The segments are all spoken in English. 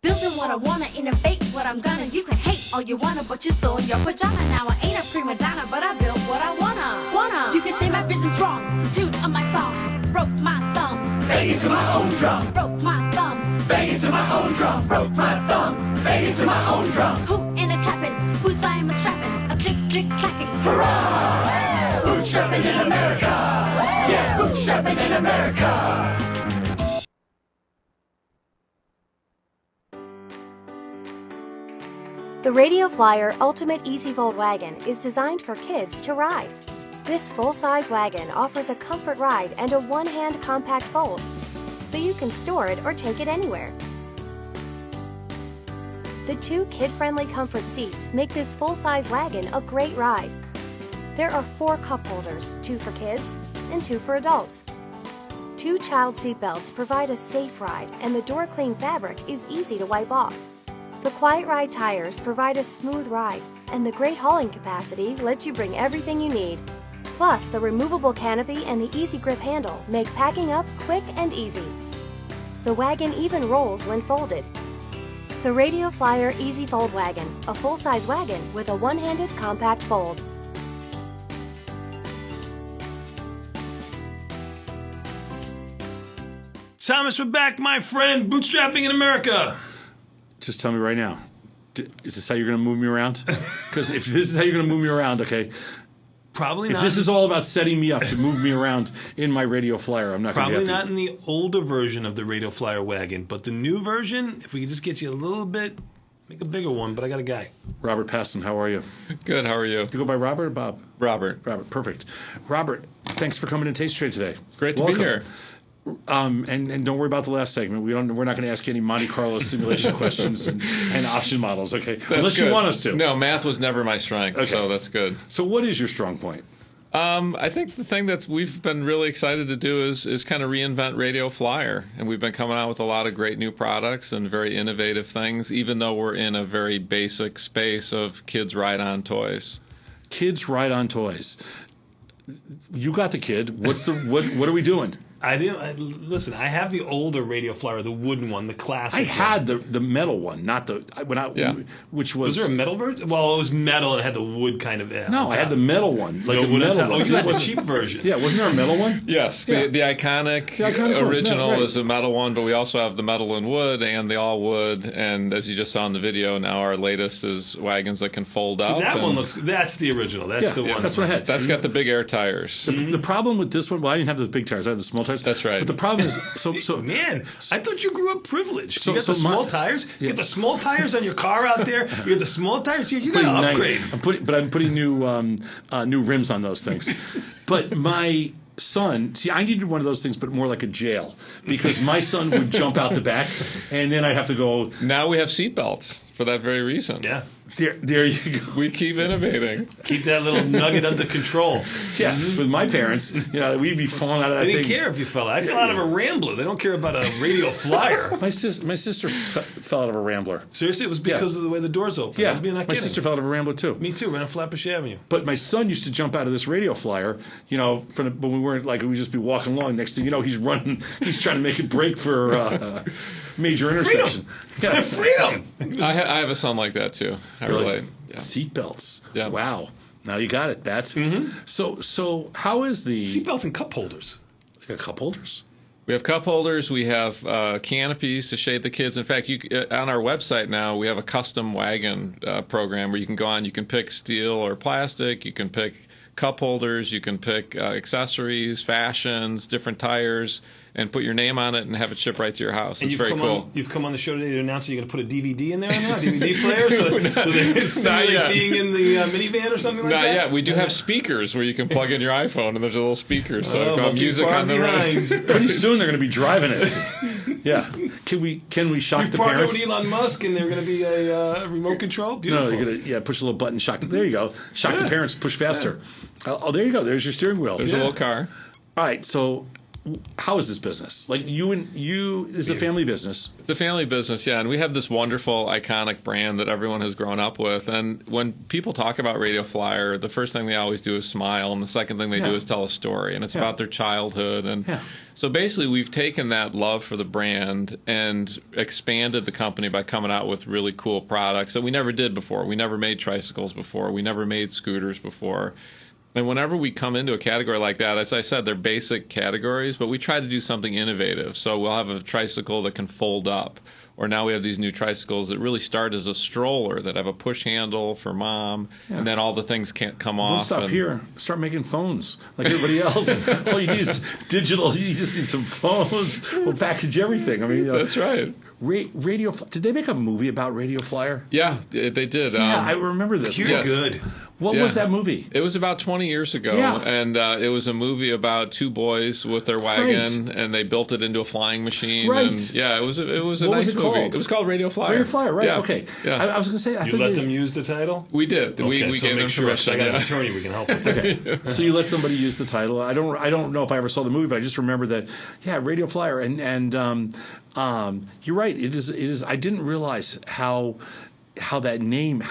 Building what I wanna, innovate what I'm gonna. You can hate all you wanna, but you're still in your pajama. Now I ain't a prima donna, but I built what I wanna. You can say my vision's wrong, the tune of my song. Broke my thumb, banging to my own drum. Broke my thumb, banging to my own drum. Broke my thumb, banging to my own drum. Hootin' and clapping, boots I am a strapping, a click click clacking. Hurrah! Bootstrapping in America. Yeah, bootstrapping in America. The Radio Flyer Ultimate Easy Fold Wagon is designed for kids to ride. This full-size wagon offers a comfort ride and a one-hand compact fold, so you can store it or take it anywhere. The two kid-friendly comfort seats make this full-size wagon a great ride. There are 4 cup holders, 2 for kids and 2 for adults. 2 child seat belts provide a safe ride, and the door cling fabric is easy to wipe off. The Quiet Ride tires provide a smooth ride, and the great hauling capacity lets you bring everything you need. Plus, the removable canopy and the easy grip handle make packing up quick and easy. The wagon even rolls when folded. The Radio Flyer Easy Fold Wagon, a full-size wagon with a one-handed compact fold. Thomas, we're back, my friend. Bootstrapping in America. Just tell me right now, is this how you're going to move me around? Because if this is how you're going to move me around, okay. Probably if not. If this is all about setting me up to move me around in my Radio Flyer, I'm not going to be happy. Probably not in the older version of the Radio Flyer wagon, but the new version, if we could just get you a little bit, make a bigger one, but I got a guy. Robert Paston, how are you? Good, how are you? You go by Robert or Bob? Robert. Robert, perfect. Robert, thanks for coming to Taste Trade today. Great to be here. And don't worry about the last segment. We're not going to ask you any Monte Carlo simulation questions and option models, okay? Unless you want us to. No, math was never my strength, okay. So that's good. So what is your strong point? I think the thing that we've been really excited to do is kind of reinvent Radio Flyer. And we've been coming out with a lot of great new products and very innovative things, even though we're in a very basic space of kids ride-on toys. Kids ride-on toys. You got the kid. What are we doing? Listen, I have the older Radio Flyer, the wooden one, the classic. I had the metal one, not the which was. Was there a metal version? Well, it was metal and it had the wood kind of. No, I had the metal one, like the metal one. Oh, you had the cheap version. Yeah, wasn't there a metal one? Yes, yeah. the iconic original is a metal one, but we also have the metal and wood and the all wood. And as you just saw in the video, now our latest is wagons that can fold out. That one looks. That's the original. That's the one. That's what I had. That's got the big air tires. The problem with this one, well, I didn't have the big tires. I had the small tires. That's right. But the problem is, man, I thought you grew up privileged. You got the small tires. You get the small tires on your car out there. You get the small tires here. You got to upgrade. I'm putting new rims on those things. But my son, I needed one of those things, but more like a jail, because my son would jump out the back, and then I'd have to go. Now we have seat belts for that very reason. Yeah. There you go. We keep innovating. Keep that little nugget under control. Yeah, with my parents, we'd be falling out of that thing. They didn't care if you fell out. I fell out of a Rambler. They don't care about a Radio Flyer. My sister fell out of a Rambler. Seriously? It was because of the way the doors open. Yeah, my sister fell out of a Rambler too. Me too, right on Flatbush Avenue. But my son used to jump out of this Radio Flyer, when we weren't we'd just be walking along. Next thing you know, he's running. He's trying to make a break for major intersection. Freedom. Yeah, freedom. I have a son like that too. I relate. Yeah. Seat belts. Yeah. Wow. Now you got it. That's so. How is the seat belts and cup holders? You got cup holders. We have cup holders. We have canopies to shade the kids. In fact, on our website now we have a custom wagon program where you can go on. You can pick steel or plastic. You can pick cup holders. You can pick accessories, fashions, different tires, and put your name on it and have it shipped right to your house. It's very cool. You've come on the show today to announce that you're going to put a DVD in there now, a DVD player, so it's like being in the minivan or something like that? Not yet. We do have speakers where you can plug in your iPhone, and there's a little speaker, so if you have music on the road. Pretty soon they're going to be driving it. Yeah. Can we shock the parents? You partner with Elon Musk, and they're going to be a remote control? Beautiful. No, you're going to push a little button, shock. There you go. Shock the parents, push faster. Oh, there you go. There's your steering wheel. There's a little car. All right, so how is this business? Like it's a family business. It's a family business, yeah, and we have this wonderful, iconic brand that everyone has grown up with. And when people talk about Radio Flyer, the first thing they always do is smile, and the second thing they do is tell a story, and it's about their childhood. And so basically, we've taken that love for the brand and expanded the company by coming out with really cool products that we never did before. We never made tricycles before. We never made scooters before. And whenever we come into a category like that, as I said, they're basic categories, but we try to do something innovative. So we'll have a tricycle that can fold up. Or now we have these new tricycles that really start as a stroller that have a push handle for mom, and then all the things can't come off. Don't stop here. Start making phones like everybody else. All you need is digital. You just need some phones. We'll package everything. I mean, that's right. Radio. Did they make a movie about Radio Flyer? Yeah, they did. Yeah, I remember this. You're good. What was that movie? It was about 20 years ago, and it was a movie about two boys with their wagon, and they built it into a flying machine. Right. And, it was a what nice was it movie. Called? It was called Radio Flyer. Radio Flyer, right? Yeah. Okay. Yeah. I was going to say, You let them use the title? We did. Okay, we so gave make them sure. permission. I got an attorney we can help with that. Okay. So you let somebody use the title. I don't know if I ever saw the movie, but I just remember that. Yeah, Radio Flyer, and you're right. It is. I didn't realize how that name,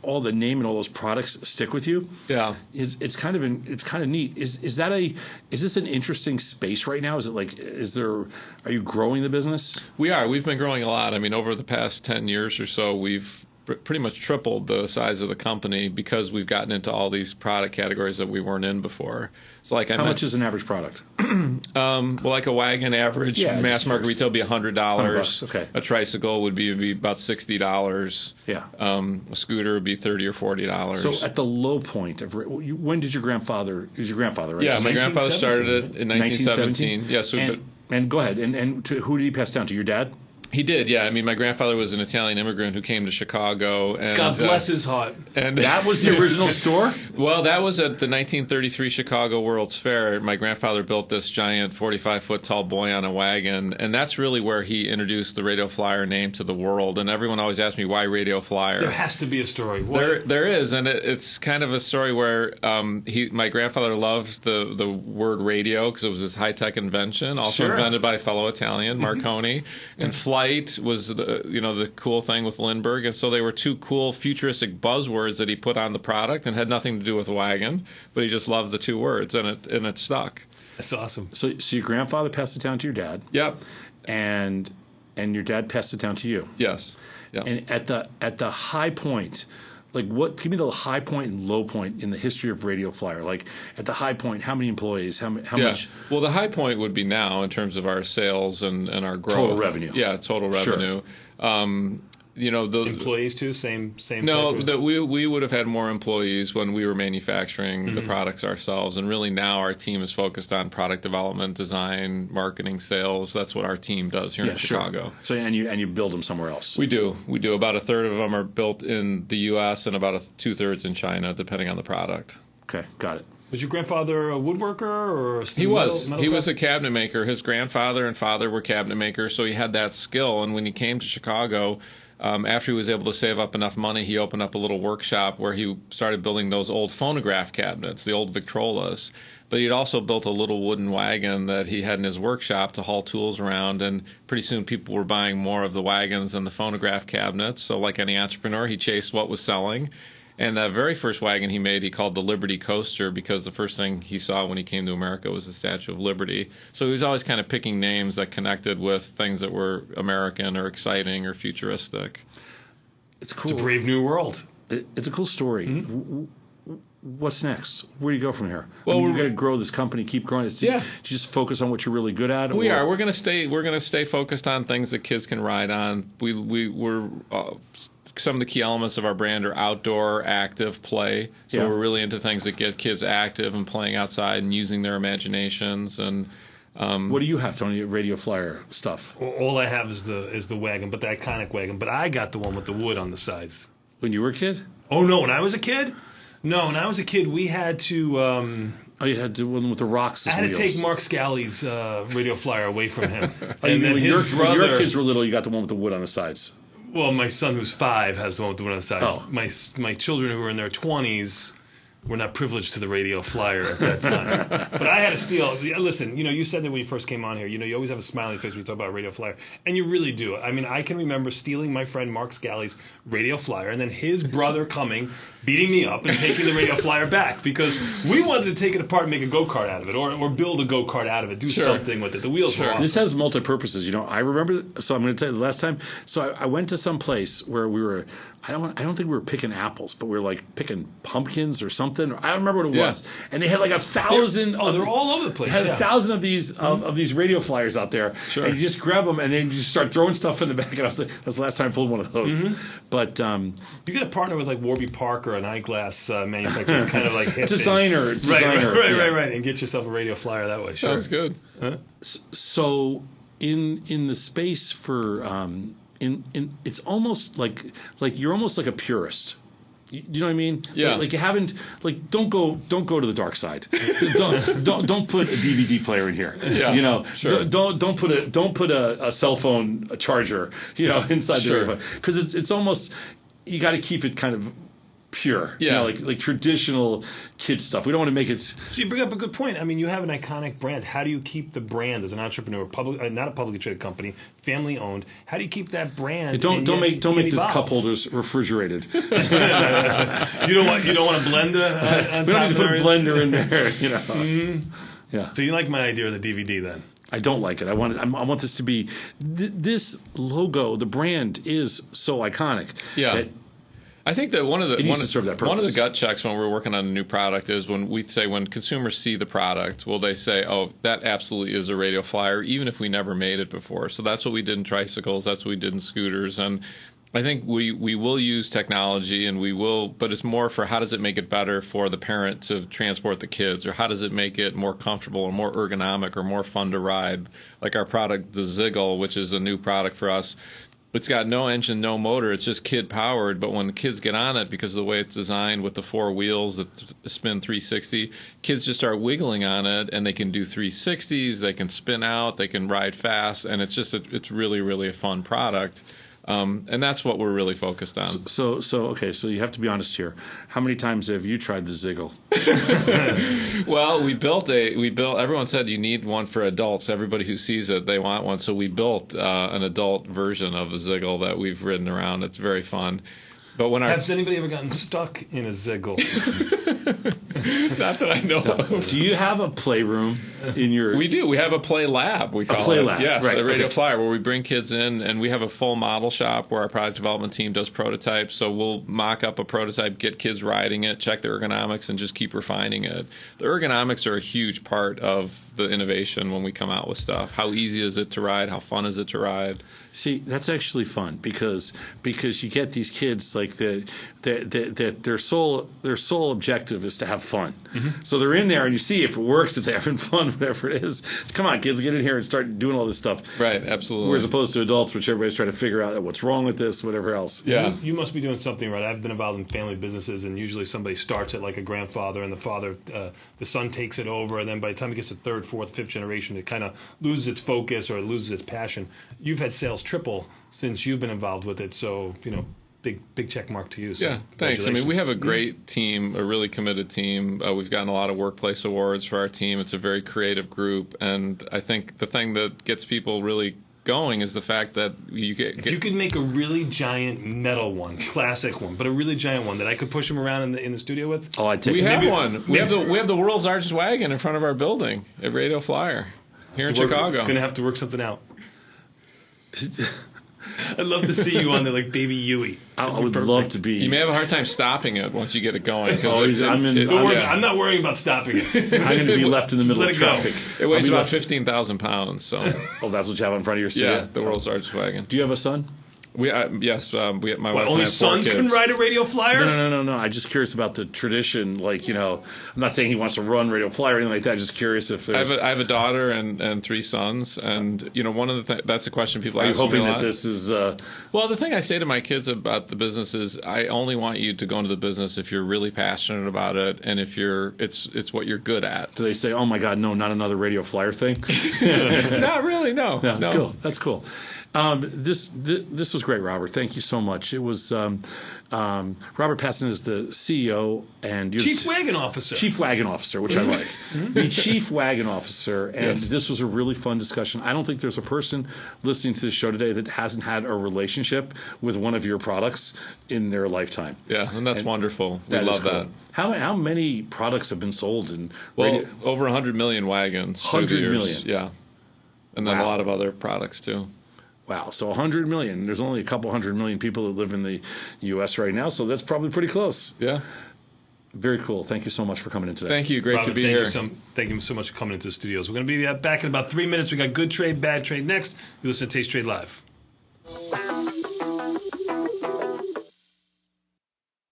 all the name and all those products stick with you. Yeah, it's kind of neat. Is this an interesting space right now? Is it like, are you growing the business? We are. We've been growing a lot. I mean, over the past 10 years or so, we've pretty much tripled the size of the company because we've gotten into all these product categories that we weren't in before. So like how much is an average product? Well, like a wagon average mass market retail would be $100. Okay. A tricycle would be about $60. Yeah. A scooter would be $30 or $40. So at the low point of when did your grandfather? Is your grandfather, right? Yeah, my grandfather started it in 1917. Yeah. So and go ahead. And to who did he pass down to? Your dad? He did, yeah. I mean, my grandfather was an Italian immigrant who came to Chicago. And, God bless his heart. And that was the original store? Well, that was at the 1933 Chicago World's Fair. My grandfather built this giant 45-foot tall boy on a wagon, and that's really where he introduced the Radio Flyer name to the world. And everyone always asks me, why Radio Flyer? There has to be a story. There is, and it's kind of a story where my grandfather loved the word radio because it was this high-tech invention, also invented by a fellow Italian, Marconi, and flight was the cool thing with Lindbergh, and so they were two cool futuristic buzzwords that he put on the product and had nothing to do with a wagon, but he just loved the two words, and it stuck. That's awesome. So your grandfather passed it down to your dad. Yep. And your dad passed it down to you. Yes. Yep. And at the high point, like give me the high point and low point in the history of Radio Flyer. Like at the high point, how many employees? How much? Well, the high point would be now in terms of our sales and our growth. Total revenue. Yeah, total revenue. Sure. The employees too, same. No, we would have had more employees when we were manufacturing the products ourselves, and really now our team is focused on product development, design, marketing, sales. That's what our team does here in Chicago. So and you build them somewhere else. We do. About a third of them are built in the U.S. and about 2/3 in China, depending on the product. Okay, got it. Was your grandfather a woodworker or he was a cabinet maker. His grandfather and father were cabinet makers, so he had that skill. And when he came to Chicago, after he was able to save up enough money, he opened up a little workshop where he started building those old phonograph cabinets, the old Victrolas. But he'd also built a little wooden wagon that he had in his workshop to haul tools around, and pretty soon people were buying more of the wagons than the phonograph cabinets. So like any entrepreneur, he chased what was selling. And the very first wagon he made, he called the Liberty Coaster, because the first thing he saw when he came to America was the Statue of Liberty. So he was always kind of picking names that connected with things that were American or exciting or futuristic. It's cool. It's a brave new world. It's a cool story. Mm-hmm. What's next? Where do you go from here? Well, you got to grow this company, keep growing it. Do you just focus on what you're really good at? We are. We're going to stay focused on things that kids can ride on. We're some of the key elements of our brand are outdoor, active play. So we're really into things that get kids active and playing outside and using their imaginations. And what do you have, Tony? Radio Flyer stuff. All I have is the wagon, but the iconic wagon. But I got the one with the wood on the sides. When you were a kid? Oh no, when I was a kid. No, when I was a kid, we had to. You had to one with the rocks. I had to take Mark Scally's Radio Flyer away from him. And then when your kids were little, you got the one with the wood on the sides. Well, my son who's 5 has the one with the wood on the sides. Oh. My children who are in their 20s, were not privileged to the radio flyer at that time. But I had to steal. Listen, you said that when you first came on here, you always have a smiling face when you talk about radio flyer, and you really do. I mean, I can remember stealing my friend Mark Scally's radio flyer, and then his brother coming, beating me up, and taking the radio flyer back because we wanted to take it apart and make a go-kart out of it, or build a go-kart out of it, do something with it. The wheels were awesome. This has multi-purposes. I remember. So I'm going to tell you the last time. So I went to some place where we were. I don't think we were picking apples, but we were like picking pumpkins or something. I don't remember what it was. And they had like 1,000. They're all over the place. Had 1,000 of these of these radio flyers out there. Sure. And you just grab them and then you just start throwing stuff in the back. And that's the last time I pulled one of those. But you got to partner with like Warby Parker, an eyeglass manufacturer, kind of like hip designer, right, and get yourself a radio flyer that way. Sure. Sounds good. Huh? So in the space for it's almost like you're almost like a purist. You know what I mean? Yeah. Like you haven't don't go to the dark side. don't put a DVD player in here. Yeah. Sure. Don't put a cell phone charger inside the radio, because it's almost, you got to keep it kind of pure. Yeah. Like traditional kid stuff. We don't want to make it. So you bring up a good point. I mean, you have an iconic brand. How do you keep the brand as an entrepreneur, not a publicly traded company, family owned? How do you keep that brand? Don't make the cup holders refrigerated. You don't want to blend on we don't need to put a blender in there. Yeah. So you like my idea of the DVD then? I don't like it. I want this to be this logo. The brand is so iconic. Yeah. I think that one of the gut checks when we're working on a new product is when consumers see the product, will they say, oh, that absolutely is a radio flyer, even if we never made it before. So that's what we did in tricycles. That's what we did in scooters. And I think we will use technology, but it's more for how does it make it better for the parent to transport the kids, or how does it make it more comfortable or more ergonomic or more fun to ride? Like our product, the Ziggle, which is a new product for us. It's got no engine, no motor. It's just kid powered. But when the kids get on it, because of the way it's designed with the 4 wheels that spin 360, kids just start wiggling on it, and they can do 360s. They can spin out. They can ride fast, and it's really, really a fun product. And that's what we're really focused on. So you have to be honest here. How many times have you tried the Ziggle? Well, we built. Everyone said you need one for adults. Everybody who sees it, they want one. So we built an adult version of the Ziggle that we've ridden around. It's very fun. But has anybody ever gotten stuck in a Ziggle? Not that I know of. Do you have a playroom in your? We do. We have a play lab. We call it. Play lab. Yes, right. A radio flyer where we bring kids in, and we have a full model shop where our product development team does prototypes. So we'll mock up a prototype, get kids riding it, check the ergonomics, and just keep refining it. The ergonomics are a huge part of the innovation when we come out with stuff. How easy is it to ride? How fun is it to ride? See, that's actually fun because you get these kids like that their sole objective is to have fun. Mm-hmm. So they're in there and you see if it works, if they're having fun, whatever it is. Come on, kids, get in here and start doing all this stuff. Right, absolutely. Whereas opposed to adults, which everybody's trying to figure out what's wrong with this, whatever else. Yeah. You must be doing something right. I've been involved in family businesses, and usually somebody starts it like a grandfather, and the son takes it over, and then by the time it gets to third, fourth, fifth generation, it kind of loses its focus or it loses its passion. You've had sales triple since you've been involved with it, so big check mark to you. So yeah, thanks. I mean, we have a great team, a really committed team. We've gotten a lot of workplace awards for our team. It's a very creative group, and I think the thing that gets people really going is the fact that if you could make a really giant metal one, classic one, but a really giant one that I could push them around in the studio with. Oh, I'd take it. We have one. We have the world's largest wagon in front of our building at Radio Flyer here in Chicago. Gonna have to work something out. I'd love to see you on there like Baby Huey. I would love to be. You may have a hard time stopping it once you get it going. I'm not worrying about stopping it. I'm going to be left in the middle of traffic. It weighs about 15,000 pounds. So. Oh, that's what you have in front of your studio? Yeah, the world's largest wagon. Do you have a son? Yes, my wife and I have 4 only sons kids. can ride a Radio Flyer? No. I'm just curious about the tradition. Like, I'm not saying he wants to run Radio Flyer or anything like that. I'm just curious if there's... I have a daughter and 3 sons, and one of the that's a question people ask me a lot. Are you hoping that this is... Well, the thing I say to my kids about the business is I only want you to go into the business if you're really passionate about it, and if it's what you're good at. Do they say, oh my God, no, not another Radio Flyer thing? Not really, no. Cool. That's cool. This was great, Robert. Thank you so much. It was Robert Passon is the CEO and Chief Wagon Officer. Chief Wagon Officer, which I like. The Chief Wagon Officer, and Yes. this was a really fun discussion. I don't think there's a person listening to this show today that hasn't had a relationship with one of your products in their lifetime. Yeah, and that's wonderful. We That is love cool. that. How many products have been sold in Well, radio? over 100 million wagons. through the 100 years. million. Yeah. And then Wow. a lot of other products too. Wow, so 100 million. There's only a couple 100 million people that live in the U.S. right now, so that's probably pretty close. Yeah. Very cool. Thank you so much for coming in today. Thank you. Great Robert, to be thank here. Thank you so much for coming into the studios. We're going to be back in about 3 minutes. We got Good Trade, Bad Trade next. You listen to Taste Trade Live.